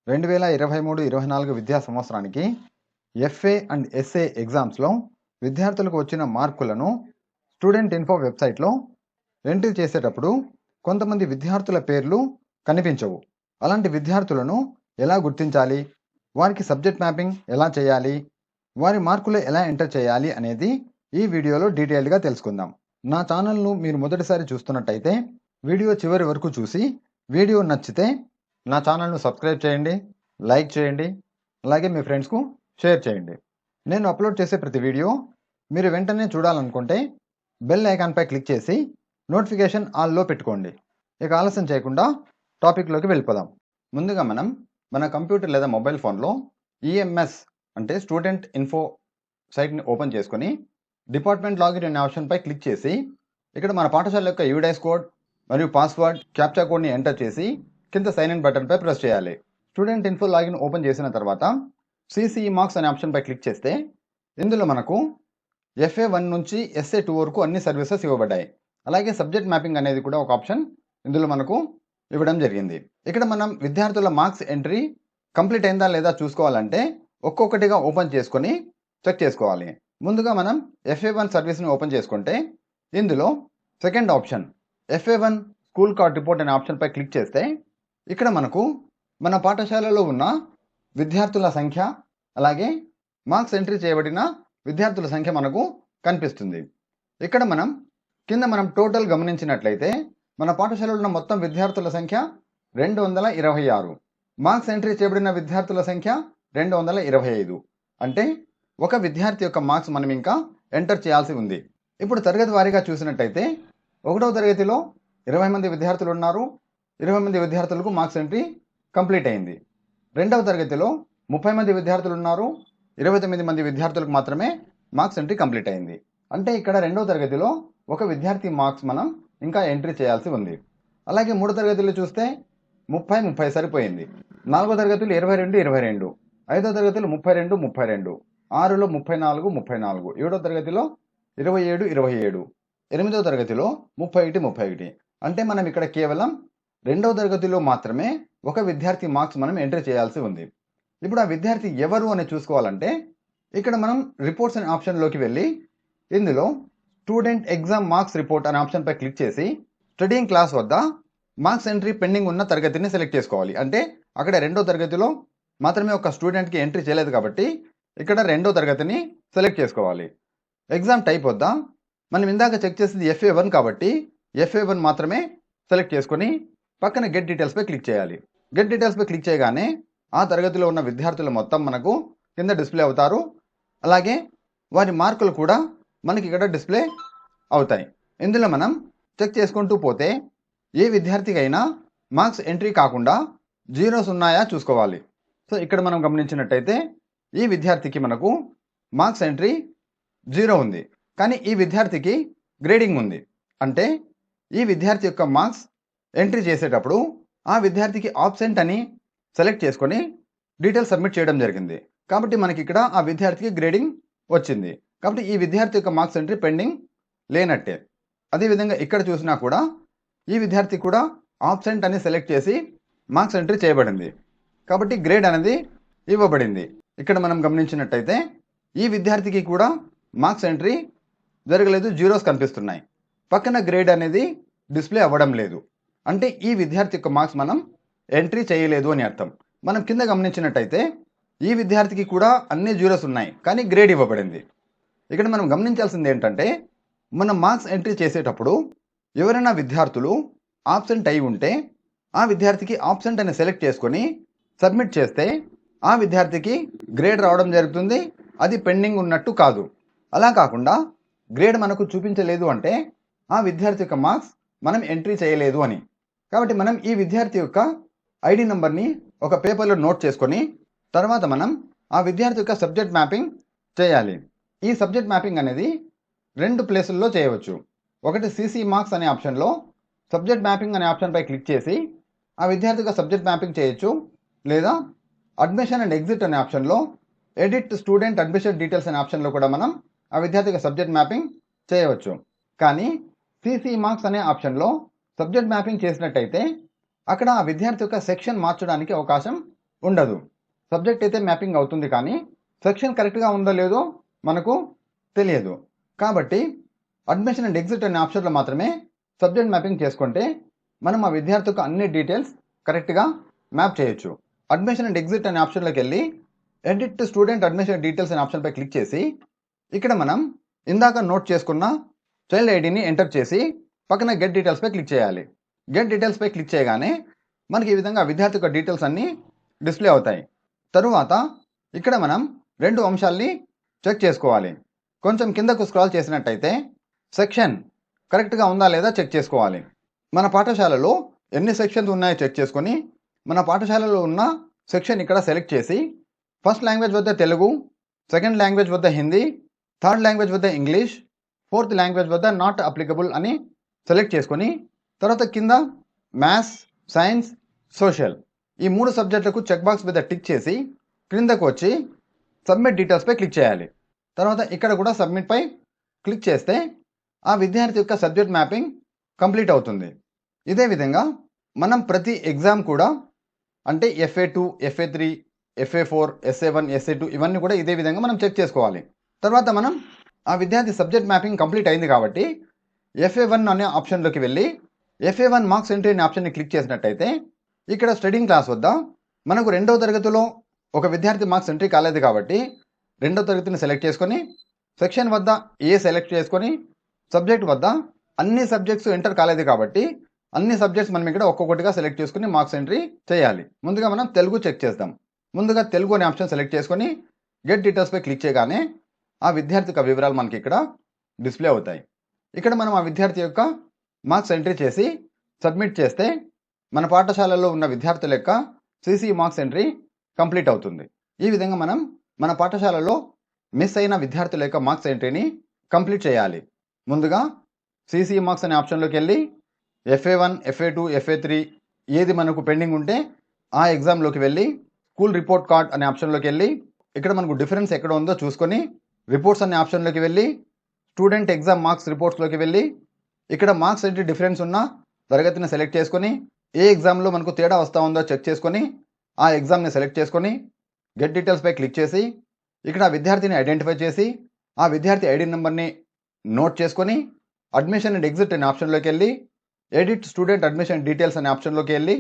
2023-24 విద్యా సంవత్సరానికి FA and SA ఎగ్జామ్స్లో విద్యార్థులకు వచ్చిన మార్కులను స్టూడెంట్ ఇన్ఫో వెబ్సైట్లో ఎంట్రీ చేసేటప్పుడు కొంతమంది విద్యార్థుల పేర్లు కనిపించవు. అలాంటి విద్యార్థులను ఎలా గుర్తించాలి, వారికి సబ్జెక్ట్ మ్యాపింగ్ ఎలా చేయాలి, వారి మార్కులు ఎలా ఎంటర్ చేయాలి అనేది ఈ వీడియోలో డీటెయిల్డ్గా తెలుసుకుందాం. నా ఛానల్ను మీరు మొదటిసారి చూస్తున్నట్టయితే వీడియో చివరి వరకు చూసి వీడియో నచ్చితే నా ఛానల్ను సబ్స్క్రైబ్ చేయండి, లైక్ చేయండి, అలాగే మీ ఫ్రెండ్స్కు షేర్ చేయండి. నేను అప్లోడ్ చేసే ప్రతి వీడియో మీరు వెంటనే చూడాలనుకుంటే బెల్ ఐకాన్పై క్లిక్ చేసి నోటిఫికేషన్ ఆల్లో పెట్టుకోండి. ఇక ఆలస్యం చేయకుండా టాపిక్లోకి వెళ్ళిపోదాం. ముందుగా మన కంప్యూటర్ లేదా మొబైల్ ఫోన్లో ఈఎంఎస్ అంటే స్టూడెంట్ ఇన్ఫో సైట్ని ఓపెన్ చేసుకొని డిపార్ట్మెంట్ లాగిన్ అనే ఆప్షన్పై క్లిక్ చేసి ఇక్కడ మన పాఠశాల యొక్క యూడైస్ కోడ్ మరియు పాస్వర్డ్ క్యాప్చా కోడ్ని ఎంటర్ చేసి కింద సైన్ ఇన్ బటన్పై ప్రెస్ చేయాలి. స్టూడెంట్ ఇన్ఫో లాగిన్ ఓపెన్ చేసిన తర్వాత సిసిఈ మార్క్స్ అనే ఆప్షన్పై క్లిక్ చేస్తే ఇందులో మనకు FA1 నుంచి SA2 వరకు అన్ని సర్వీసెస్ ఇవ్వబడ్డాయి. అలాగే సబ్జెక్ట్ మ్యాపింగ్ అనేది కూడా ఒక ఆప్షన్ ఇందులో మనకు ఇవ్వడం జరిగింది. ఇక్కడ మనం విద్యార్థుల మార్క్స్ ఎంట్రీ కంప్లీట్ అయిందా లేదా చూసుకోవాలంటే ఒక్కొక్కటిగా ఓపెన్ చేసుకొని చెక్ చేసుకోవాలి. ముందుగా మనం FA1 సర్వీస్ని ఓపెన్ చేసుకుంటే ఇందులో second option FA1 school card report అనే ఆప్షన్పై క్లిక్ చేస్తే ఇక్కడ మనకు మన పాఠశాలలో ఉన్న విద్యార్థుల సంఖ్య అలాగే మార్క్స్ ఎంట్రీ చేయబడిన విద్యార్థుల సంఖ్య మనకు కనిపిస్తుంది. ఇక్కడ కింద టోటల్ గమనించినట్లయితే మన పాఠశాలలో ఉన్న మొత్తం విద్యార్థుల సంఖ్య 226, మార్క్స్ ఎంట్రీ చేయబడిన విద్యార్థుల సంఖ్య 225. అంటే ఒక విద్యార్థి యొక్క మార్క్స్ మనం ఇంకా ఎంటర్ చేయాల్సి ఉంది. ఇప్పుడు తరగతి వారీగా చూసినట్టయితే 1వ తరగతిలో 20 మంది విద్యార్థులు ఉన్నారు. 20 మంది విద్యార్థులకు మార్క్స్ ఎంట్రీ కంప్లీట్ అయింది. 2వ తరగతిలో 30 మంది విద్యార్థులు ఉన్నారు. 29 మంది విద్యార్థులకు మాత్రమే మార్క్స్ ఎంట్రీ కంప్లీట్ అయింది. అంటే ఇక్కడ 2వ తరగతిలో ఒక విద్యార్థి మార్క్స్ మనం ఇంకా ఎంట్రీ చేయాల్సి ఉంది. అలాగే 3వ తరగతిలో చూస్తే 30 సరిపోయింది. 4వ తరగతిలో 22, 5వ తరగతిలో 32, 6లో 34, 7వ తరగతిలో 27, 8వ తరగతిలో 31. అంటే మనం ఇక్కడ కేవలం 2వ తరగతిలో మాత్రమే ఒక విద్యార్థి మార్క్స్ మనం ఎంట్రీ చేయాల్సి ఉంది. ఇప్పుడు ఆ విద్యార్థి ఎవరు అని చూసుకోవాలంటే ఇక్కడ రిపోర్ట్స్ అనే ఆప్షన్లోకి వెళ్ళి ఇందులో స్టూడెంట్ ఎగ్జామ్ మార్క్స్ రిపోర్ట్ అనే ఆప్షన్పై క్లిక్ చేసి స్టడీయింగ్ క్లాస్ వద్ద మార్క్స్ ఎంట్రీ పెండింగ్ ఉన్న తరగతిని సెలెక్ట్ చేసుకోవాలి. అంటే అక్కడ 2వ తరగతిలో మాత్రమే ఒక స్టూడెంట్కి ఎంట్రీ చేయలేదు కాబట్టి ఇక్కడ 2వ తరగతిని సెలెక్ట్ చేసుకోవాలి. ఎగ్జామ్ టైప్ వద్ద మనం ఇందాక చెక్ చేసింది FA1 కాబట్టి FA1 మాత్రమే సెలెక్ట్ చేసుకొని పక్కన గెట్ డీటెయిల్స్పై క్లిక్ చేయాలి. గెట్ డీటెయిల్స్పై క్లిక్ చేయగానే ఆ తరగతిలో ఉన్న విద్యార్థులు మొత్తం మనకు కింద డిస్ప్లే అవుతారు. అలాగే వారి మార్కులు కూడా మనకి ఇక్కడ డిస్ప్లే అవుతాయి. ఇందులో మనం చెక్ చేసుకుంటూ పోతే ఏ విద్యార్థికి అయినా మార్క్స్ ఎంట్రీ కాకుండా జీరోస్ ఉన్నాయా చూసుకోవాలి. సో ఇక్కడ మనం గమనించినట్టయితే ఈ విద్యార్థికి మనకు మార్క్స్ ఎంట్రీ 0 ఉంది. కానీ ఈ విద్యార్థికి గ్రేడింగ్ ఉంది. అంటే ఈ విద్యార్థి యొక్క మార్క్స్ ఎంట్రీ చేసేటప్పుడు ఆ విద్యార్థికి ఆబ్సెంట్ అని సెలెక్ట్ చేసుకొని డీటెయిల్స్ సబ్మిట్ చేయడం జరిగింది. కాబట్టి మనకి ఇక్కడ ఆ విద్యార్థికి గ్రేడింగ్ వచ్చింది. కాబట్టి ఈ విద్యార్థి యొక్క మార్క్స్ ఎంట్రీ పెండింగ్ లేనట్టే. అదేవిధంగా ఇక్కడ చూసినా కూడా ఈ విద్యార్థి కూడా ఆబ్సెంట్ అని సెలెక్ట్ చేసి మార్క్స్ ఎంట్రీ చేయబడింది. కాబట్టి గ్రేడ్ అనేది ఇవ్వబడింది. ఇక్కడ మనం గమనించినట్టయితే ఈ విద్యార్థికి కూడా మార్క్స్ ఎంట్రీ జరగలేదు, జీరోస్ కనిపిస్తున్నాయి. పక్కన గ్రేడ్ అనేది డిస్ప్లే అవ్వడం లేదు. అంటే ఈ విద్యార్థి యొక్క మార్క్స్ మనం ఎంట్రీ చేయలేదు అని అర్థం. మనం కింద గమనించినట్టయితే ఈ విద్యార్థికి కూడా అన్ని జీరోస్ ఉన్నాయి, కానీ గ్రేడ్ ఇవ్వబడింది. ఇక్కడ మనం గమనించాల్సింది ఏంటంటే మనం మార్క్స్ ఎంట్రీ చేసేటప్పుడు ఎవరైనా విద్యార్థులు ఆబ్సెంట్ అయి ఉంటే ఆ విద్యార్థికి ఆబ్సెంట్ అని సెలెక్ట్ చేసుకొని సబ్మిట్ చేస్తే ఆ విద్యార్థికి గ్రేడ్ రావడం జరుగుతుంది. అది పెండింగ్ ఉన్నట్టు కాదు. అలా కాకుండా గ్రేడ్ మనకు చూపించలేదు అంటే ఆ విద్యార్థి యొక్క మార్క్స్ మనం ఎంట్రీ చేయలేదు అని. కాబట్టి మనం ఈ విద్యార్థి యొక్క ఐడి నెంబర్ని ఒక పేపర్లో నోట్ చేసుకొని తర్వాత మనం ఆ విద్యార్థి యొక్క సబ్జెక్ట్ మ్యాపింగ్ చేయాలి. ఈ సబ్జెక్ట్ మ్యాపింగ్ అనేది 2 ప్లేసుల్లో చేయవచ్చు. ఒకటి సిసి మార్క్స్ అనే ఆప్షన్లో సబ్జెక్ట్ మ్యాపింగ్ అనే ఆప్షన్పై క్లిక్ చేసి ఆ విద్యార్థి యొక్క సబ్జెక్ట్ మ్యాపింగ్ చేయొచ్చు. లేదా అడ్మిషన్ అండ్ ఎగ్జిట్ అనే ఆప్షన్లో ఎడిట్ స్టూడెంట్ అడ్మిషన్ డీటెయిల్స్ అనే ఆప్షన్లో కూడా మనం ఆ విద్యార్థి యొక్క సబ్జెక్ట్ మ్యాపింగ్ చేయవచ్చు. కానీ సిసి మార్క్స్ అనే ఆప్షన్లో సబ్జెక్ట్ మ్యాపింగ్ చేసినట్టయితే అక్కడ ఆ విద్యార్థి యొక్క సెక్షన్ మార్చడానికి అవకాశం ఉండదు. సబ్జెక్ట్ అయితే మ్యాపింగ్ అవుతుంది కానీ సెక్షన్ కరెక్ట్గా ఉందో లేదో మనకు తెలియదు. కాబట్టి అడ్మిషన్ అండ్ ఎగ్జిట్ అనే ఆప్షన్లో మాత్రమే సబ్జెక్ట్ మ్యాపింగ్ చేసుకుంటే మనం ఆ విద్యార్థికి అన్ని డీటెయిల్స్ కరెక్ట్గా మ్యాప్ చేయొచ్చు. అడ్మిషన్ అండ్ ఎగ్జిట్ అనే ఆప్షన్లోకి వెళ్ళి ఎడిట్ స్టూడెంట్ అడ్మిషన్ డీటెయిల్స్ అనే ఆప్షన్పై క్లిక్ చేసి ఇక్కడ మనం ఇందాక నోట్ చేసుకున్న చైల్డ్ ఐడిని ఎంటర్ చేసి పక్కన గెట్ డీటెయిల్స్పై క్లిక్ చేయాలి. గెట్ డీటెయిల్స్పై క్లిక్ చేయగానే మనకి ఈ విధంగా విద్యార్థి యొక్క డీటెయిల్స్ అన్నీ డిస్ప్లే అవుతాయి. తరువాత ఇక్కడ మనం 2 అంశాలని చెక్ చేసుకోవాలి. కొంచెం కిందకు స్క్రాల్ చేసినట్టయితే సెక్షన్ కరెక్ట్గా ఉందా లేదా చెక్ చేసుకోవాలి. మన పాఠశాలలో ఎన్ని సెక్షన్స్ ఉన్నాయో చెక్ చేసుకొని మన పాఠశాలలో ఉన్న సెక్షన్ ఇక్కడ సెలెక్ట్ చేసి ఫస్ట్ లాంగ్వేజ్ వద్ద తెలుగు, సెకండ్ లాంగ్వేజ్ వద్ద హిందీ, థర్డ్ లాంగ్వేజ్ వద్ద ఇంగ్లీష్, ఫోర్త్ లాంగ్వేజ్ వద్ద నాట్ అప్లికబుల్ అని సెలెక్ట్ చేసుకొని తర్వాత కింద మ్యాథ్స్, సైన్స్, సోషల్ ఈ 3 సబ్జెక్టులకు చెక్ బాక్స్ మీద టిక్ చేసి క్రిందకు వచ్చి సబ్మిట్ డీటెయిల్స్పై క్లిక్ చేయాలి. తర్వాత ఇక్కడ కూడా సబ్మిట్పై క్లిక్ చేస్తే ఆ విద్యార్థి యొక్క సబ్జెక్ట్ మ్యాపింగ్ కంప్లీట్ అవుతుంది. ఇదే విధంగా మనం ప్రతి ఎగ్జామ్ కూడా అంటే FA2, FA3, FA4, SA1, SA2 ఇవన్నీ కూడా ఇదే విధంగా మనం చెక్ చేసుకోవాలి. తర్వాత మనం ఆ విద్యార్థి సబ్జెక్ట్ మ్యాపింగ్ కంప్లీట్ అయింది కాబట్టి FA1 అనే ఆప్షన్లోకి వెళ్ళి FA1 మార్క్స్ ఎంట్రీ అనే ఆప్షన్ని క్లిక్ చేసినట్టయితే ఇక్కడ స్టడింగ్ క్లాస్ వద్ద మనకు 2వ తరగతిలో ఒక విద్యార్థి మార్క్స్ ఎంట్రీ కాలేదు కాబట్టి 2వ తరగతిని సెలెక్ట్ చేసుకొని సెక్షన్ వద్ద సెలెక్ట్ చేసుకొని సబ్జెక్ట్ వద్ద అన్ని సబ్జెక్ట్స్ ఎంటర్ కాలేదు కాబట్టి అన్ని సబ్జెక్ట్స్ మనం ఇక్కడ ఒక్కొక్కటిగా సెలెక్ట్ చేసుకుని మార్క్స్ ఎంట్రీ చేయాలి. ముందుగా మనం తెలుగు చెక్ చేద్దాం. ముందుగా తెలుగు అనే ఆప్షన్ సెలెక్ట్ చేసుకొని గెట్ డీటెయిల్స్పై క్లిక్ చేయగానే ఆ విద్యార్థి యొక్క వివరాలు మనకి ఇక్కడ డిస్ప్లే అవుతాయి. ఇక్కడ మనం ఆ విద్యార్థి యొక్క మార్క్స్ ఎంట్రీ చేసి సబ్మిట్ చేస్తే మన పాఠశాలలో ఉన్న విద్యార్థుల యొక్క CC మార్క్స్ ఎంట్రీ కంప్లీట్ అవుతుంది. ఈ విధంగా మనం మన పాఠశాలలో మిస్ అయిన విద్యార్థుల యొక్క మార్క్స్ ఎంట్రీని కంప్లీట్ చేయాలి. ముందుగా CC మార్క్స్ అనే ఆప్షన్లోకి వెళ్ళి FA1, FA2, FA3 ఏది మనకు పెండింగ్ ఉంటే ఆ ఎగ్జామ్లోకి వెళ్ళి స్కూల్ రిపోర్ట్ కార్డ్ అనే ఆప్షన్లోకి వెళ్ళి ఇక్కడ మనకు డిఫరెన్స్ ఎక్కడ ఉందో చూసుకొని రిపోర్ట్స్ అనే ఆప్షన్లోకి వెళ్ళి స్టూడెంట్ ఎగ్జామ్ మార్క్స్ రిపోర్ట్స్లోకి వెళ్ళి ఇక్కడ మార్క్స్ ఎంట్రీ డిఫరెన్స్ ఉన్న తరగతిని సెలెక్ట్ చేసుకొని ఏ ఎగ్జామ్లో మనకు తేడా వస్తూ ఉందో చెక్ చేసుకొని ఆ ఎగ్జామ్ని సెలెక్ట్ చేసుకొని గెట్ డీటెయిల్స్పై క్లిక్ చేసి ఇక్కడ ఆ విద్యార్థిని ఐడెంటిఫై చేసి ఆ విద్యార్థి ఐడి నెంబర్ని నోట్ చేసుకొని అడ్మిషన్ అండ్ ఎగ్జిట్ అనే ఆప్షన్లోకి వెళ్ళి ఎడిట్ స్టూడెంట్ అడ్మిషన్ డీటెయిల్స్ అనే ఆప్షన్లోకి వెళ్ళి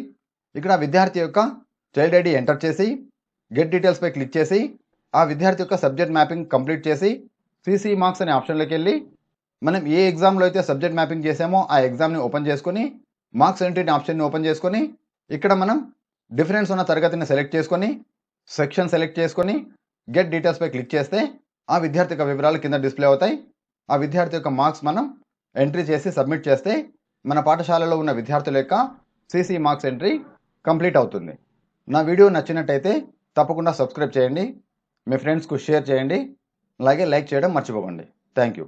ఇక్కడ విద్యార్థి యొక్క చైల్డ్ ఐడి ఎంటర్ చేసి గెట్ డీటెయిల్స్పై క్లిక్ చేసి ఆ విద్యార్థి యొక్క సబ్జెక్ట్ మ్యాపింగ్ కంప్లీట్ చేసి CC మార్క్స్ అనే ఆప్షన్లోకి వెళ్ళి మనం ఏ ఎగ్జామ్లో అయితే సబ్జెక్ట్ మ్యాపింగ్ చేసామో ఆ ఎగ్జామ్ని ఓపెన్ చేసుకొని మార్క్స్ ఎంట్రీ ఆప్షన్ని ఓపెన్ చేసుకొని ఇక్కడ మనం డిఫరెన్స్ ఉన్న తరగతిని సెలెక్ట్ చేసుకొని సెక్షన్ సెలెక్ట్ చేసుకొని గెట్ డీటెయిల్స్పై క్లిక్ చేస్తే ఆ విద్యార్థి యొక్క వివరాలు కింద డిస్ప్లే అవుతాయి. ఆ విద్యార్థి యొక్క మార్క్స్ మనం ఎంట్రీ చేసి సబ్మిట్ చేస్తే మన పాఠశాలలో ఉన్న విద్యార్థుల యొక్క CC మార్క్స్ ఎంట్రీ కంప్లీట్ అవుతుంది. నా వీడియో నచ్చినట్టయితే తప్పకుండా సబ్స్క్రైబ్ చేయండి, మీ ఫ్రెండ్స్కు షేర్ చేయండి, అలాగే లైక్ చేయడం మర్చిపోకండి. Thank you.